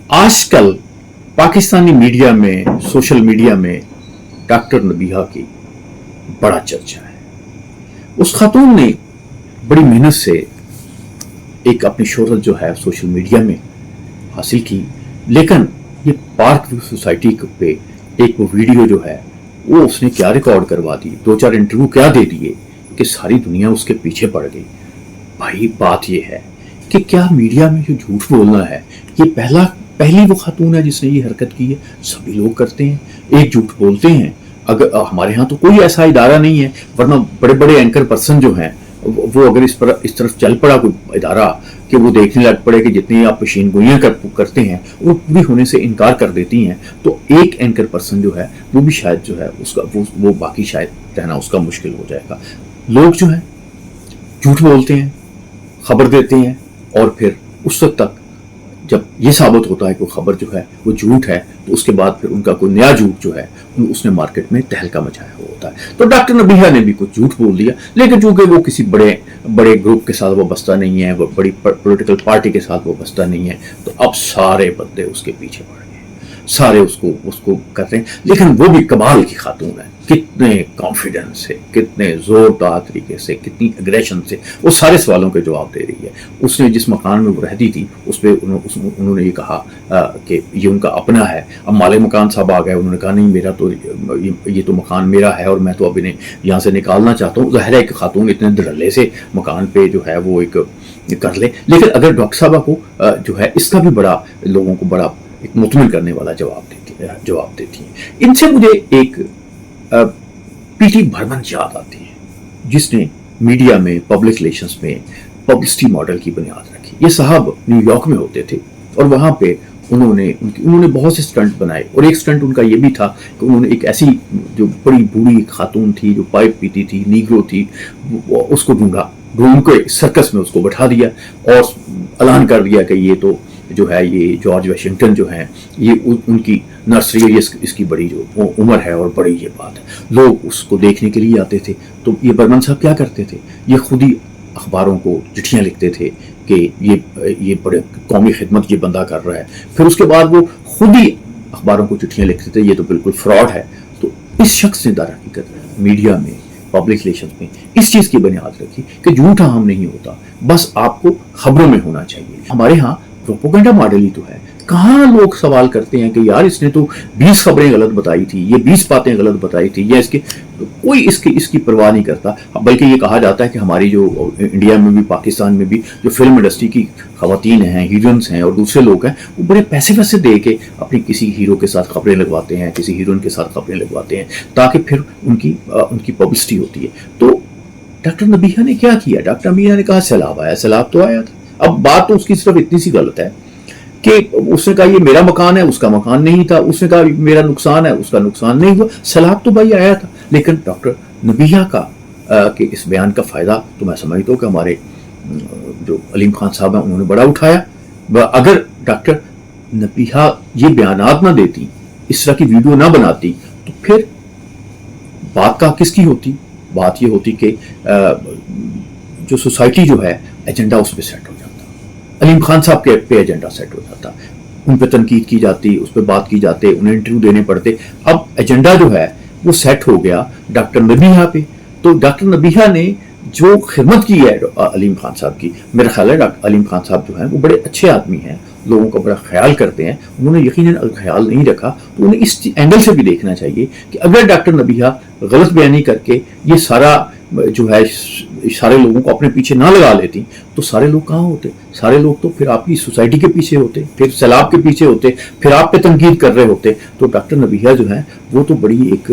आजकल पाकिस्तानी मीडिया में, social media में डॉक्टर नबीहा की बड़ा चर्चा है। उस खातून ने बड़ी मेहनत से एक अपनी शोहरत जो है सोशल मीडिया में हासिल की, लेकिन ये पार्क व्यू सोसाइटी पे एक वो वीडियो जो है वो उसने क्या रिकॉर्ड करवा दी, 2-4 इंटरव्यू क्या दे दिए कि सारी दुनिया उसके पीछे पड़ गई। भाई बात ये है कि क्या मीडिया में जो झूठ बोलना है, ये पहली वो खातून है जिसने ये हरकत की है? सभी लोग करते हैं, एक झूठ बोलते हैं। अगर हमारे यहाँ तो कोई ऐसा इदारा नहीं है, वरना बड़े बड़े एंकर पर्सन जो हैं वो अगर इस तरफ चल पड़ा कोई इदारा कि वो देखने लग पड़े कि जितनी आप पेशीन गोइयाँ करते हैं वो पूरी होने से इनकार कर देती हैं, तो एक एंकर पर्सन जो है वो भी शायद जो है उसका वो बाकी शायद रहना उसका मुश्किल हो जाएगा। लोग जो हैं झूठ बोलते हैं, खबर देते हैं, और फिर उस वक्त तक जब ये साबित होता है कि वो खबर जो है वो झूठ है, तो उसके बाद फिर उनका कोई नया झूठ जो है उसने मार्केट में तहलका मचाया हुआ होता है। तो डॉक्टर नबीहा ने भी कुछ झूठ बोल दिया, लेकिन चूंकि वो किसी बड़े ग्रुप के साथ वो बस्ता नहीं है, वो बड़ी पॉलिटिकल पार्टी के साथ वो बस्ता नहीं है, तो अब सारे बंदे उसके पीछे पड़ गए, सारे उसको कर रहे हैं। लेकिन वो भी कमाल की खातून है, कितने कॉन्फिडेंस से, कितने जोरदार तरीके से, कितनी एग्रेशन से वो सारे सवालों के जवाब दे रही है। उसने जिस मकान में वो रहती थी उस पर उन्होंने ये कहा कि ये उनका अपना है। अब मालिक मकान साहब आ गए, उन्होंने कहा नहीं मेरा तो ये तो मकान मेरा है और मैं तो अब इन्हें यहाँ से निकालना चाहता हूँ। ज़ाहिर है एक खातून इतने धड़ल्ले से मकान पे जो है वो एक कर ले, लेकिन अगर डॉक्टर साहबा को जो है इसका भी बड़ा लोगों को बड़ा एक मुतमिन करने वाला जवाब देती है। इनसे मुझे एक पीटी बर्मन याद आती है, जिसने मीडिया में, पब्लिक रिलेशंस में पब्लिसिटी मॉडल की बुनियाद रखी। ये साहब न्यूयॉर्क में होते थे और वहाँ पे उन्होंने बहुत से स्टंट बनाए, और एक स्टंट उनका ये भी था कि उन्होंने एक ऐसी जो बड़ी बूढ़ी खातून थी जो पाइप पीती थी, नीग्रो थी, उसको ढूंढ के सर्कस में उसको बैठा दिया और ऐलान कर दिया कि ये तो जो है ये जॉर्ज वाशिंगटन जो है ये उनकी नर्सरी, ये इसकी बड़ी जो उम्र है और बड़ी ये बात है। लोग उसको देखने के लिए आते थे। तो ये बर्मन साहब क्या करते थे, ये खुद ही अखबारों को चिट्ठियाँ लिखते थे कि ये बड़े कौमी खिदमत ये बंदा कर रहा है। फिर उसके बाद वो खुद ही अखबारों को चिट्ठियाँ लिखते थे ये तो बिल्कुल फ्रॉड है। तो इस शख्स ने दर हकीकत मीडिया में, पब्लिक रिलेशंस में इस चीज़ की बुनियाद रखी कि झूठ आम नहीं होता, बस आपको खबरों में होना चाहिए। हमारे यहाँ प्रोपेगेंडा मॉडल ही तो है। कहाँ लोग सवाल करते हैं कि यार इसने तो 20 खबरें गलत बताई थी, ये 20 बातें गलत बताई थी, या कोई इसकी परवाह नहीं करता। बल्कि ये कहा जाता है कि हमारी जो इंडिया में भी, पाकिस्तान में भी जो फिल्म इंडस्ट्री की खवातीन हैं, हीरोइंस हैं और दूसरे लोग हैं, वो बड़े पैसे दे के अपनी किसी हीरो के साथ खबरें लगवाते हैं, किसी हीरोइन के साथ खबरें लगवाते हैं, ताकि फिर उनकी पब्लिसिटी होती है। तो डॉक्टर नबीहा ने क्या किया? डॉक्टर नबीहा ने कहा सैलाब आया, सैलाब तो आया था। अब बात तो उसकी सिर्फ इतनी सी गलत है कि उसने कहा ये मेरा मकान है, उसका मकान नहीं था। उसने कहा मेरा नुकसान है, उसका नुकसान नहीं हुआ। सैलाब तो भाई आया था। लेकिन डॉक्टर नबीहा का कि इस बयान का फ़ायदा तो मैं समझता हूँ कि हमारे जो अलीम खान साहब हैं उन्होंने बड़ा उठाया। अगर डॉक्टर नबीहा ये बयानात ना देती, इस तरह की वीडियो ना बनाती, तो फिर बात का किसकी होती? बात ये होती कि जो सोसाइटी जो है एजेंडा उस पर सेट हो जाता, अलीम खान साहब के पे एजेंडा सेट हो जाता, उन पर तनकीद की जाती, उस पर बात की जाती, उन्हें इंटरव्यू देने पड़ते। अब एजेंडा जो है वो सेट हो गया डॉक्टर नबीहा पे। तो डॉक्टर नबीहा ने जो खिदमत की है अलीम खान साहब की, मेरा ख्याल है डॉक्टर अलीम खान साहब जो हैं वो बड़े अच्छे आदमी हैं, लोगों का बड़ा ख्याल करते हैं। उन्होंने यकीनन ख्याल नहीं रखा, तो उन्हें इस एंगल से भी देखना चाहिए कि अगर डॉक्टर नबीहा गलत बयानी करके ये सारा जो है सारे लोगों को अपने पीछे ना लगा लेती, तो सारे लोग कहाँ होते? सारे लोग तो फिर आपकी सोसाइटी के पीछे होते, फिर सैलाब के पीछे होते, फिर आप पे तनकीद कर रहे होते। तो डॉक्टर नबीहा जो है वो तो बड़ी एक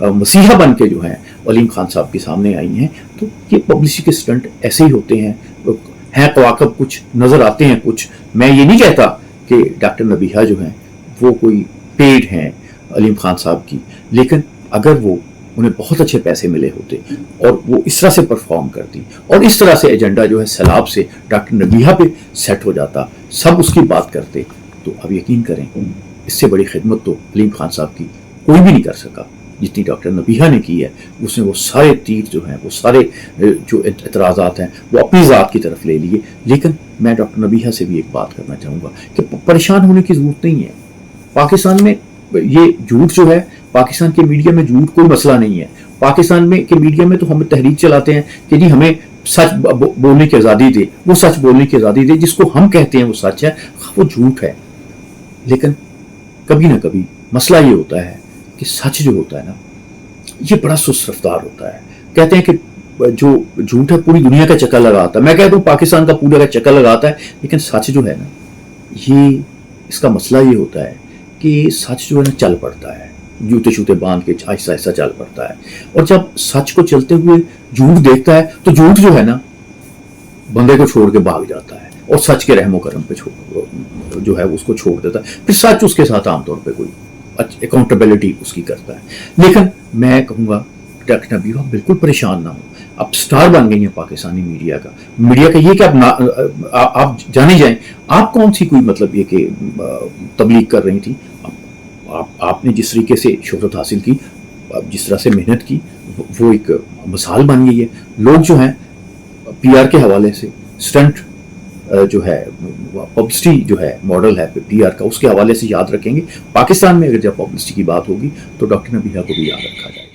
मसीहा बन के जो है अलीम खान साहब के सामने आई हैं। तो ये पब्लिसिटी के स्टंट ऐसे ही होते हैं कवाकब कुछ नज़र आते हैं कुछ। मैं ये नहीं कहता कि डॉक्टर नबीहा जो हैं वो कोई पेड हैं अलीम खान साहब की, लेकिन अगर वो उन्हें बहुत अच्छे पैसे मिले होते और वो इस तरह से परफॉर्म करती और इस तरह से एजेंडा जो है सैलाब से डॉक्टर नबीहा पे सेट हो जाता, सब उसकी बात करते, तो अब यकीन करें इससे बड़ी खिदमत तो अलीम खान साहब की कोई भी नहीं कर सका। जितनी डॉक्टर नबीहा ने की है, उसने वो सारे तीर जो हैं, वो सारे जो एतराज़ात हैं, वो अपनी ज़ात की तरफ ले लिए। लेकिन मैं डॉक्टर नबीहा से भी एक बात करना चाहूँगा कि परेशान होने की ज़रूरत नहीं है। पाकिस्तान में ये झूठ जो है, पाकिस्तान के मीडिया में झूठ कोई मसला नहीं है। पाकिस्तान में के मीडिया में तो हम तहरीक चलाते हैं कि जी हमें सच बोलने की आज़ादी दे, वो सच बोलने की आज़ादी दे, जिसको हम कहते हैं वो सच है, वो झूठ है। लेकिन कभी ना कभी मसला ये होता है कि सच जो होता है ना, ये बड़ा सुस्त रफ्तार होता है। कहते हैं कि जो झूठ है पूरी दुनिया का चक्कर लगाता है, मैं कहता हूँ पाकिस्तान का पूरा का चक्कर लगाता है। लेकिन सच जो है ना, ये इसका मसला ये होता है कि सच जो है ना चल पड़ता है, जूते शूते बांध के आहिस्ता आहिस्ता चल पड़ता है। और जब सच को चलते हुए झूठ देखता है तो झूठ जो है ना बंदे को छोड़ के भाग जाता है और सच के रहमो करम पे जो है उसको छोड़ देता है। फिर सच उसके साथ आमतौर पे कोई अकाउंटेबिलिटी उसकी करता है। लेकिन मैं कहूँगा डॉक्टर नबीहा बिल्कुल परेशान ना हो, अब स्टार बन गई है पाकिस्तानी मीडिया का ये कि आप जाने जाएं, आप कौन सी कोई मतलब ये कि तबलीग कर रही थी, आपने जिस तरीके से शोहरत हासिल की, जिस तरह से मेहनत की, वो एक मिसाल बन गई है। लोग जो हैं पीआर के हवाले से स्टंट जो है पब्लिसिटी जो है मॉडल है पीआर का, उसके हवाले से याद रखेंगे। पाकिस्तान में अगर जब पब्लिसिटी की बात होगी तो डॉक्टर नबीहा को भी याद रखा जाए।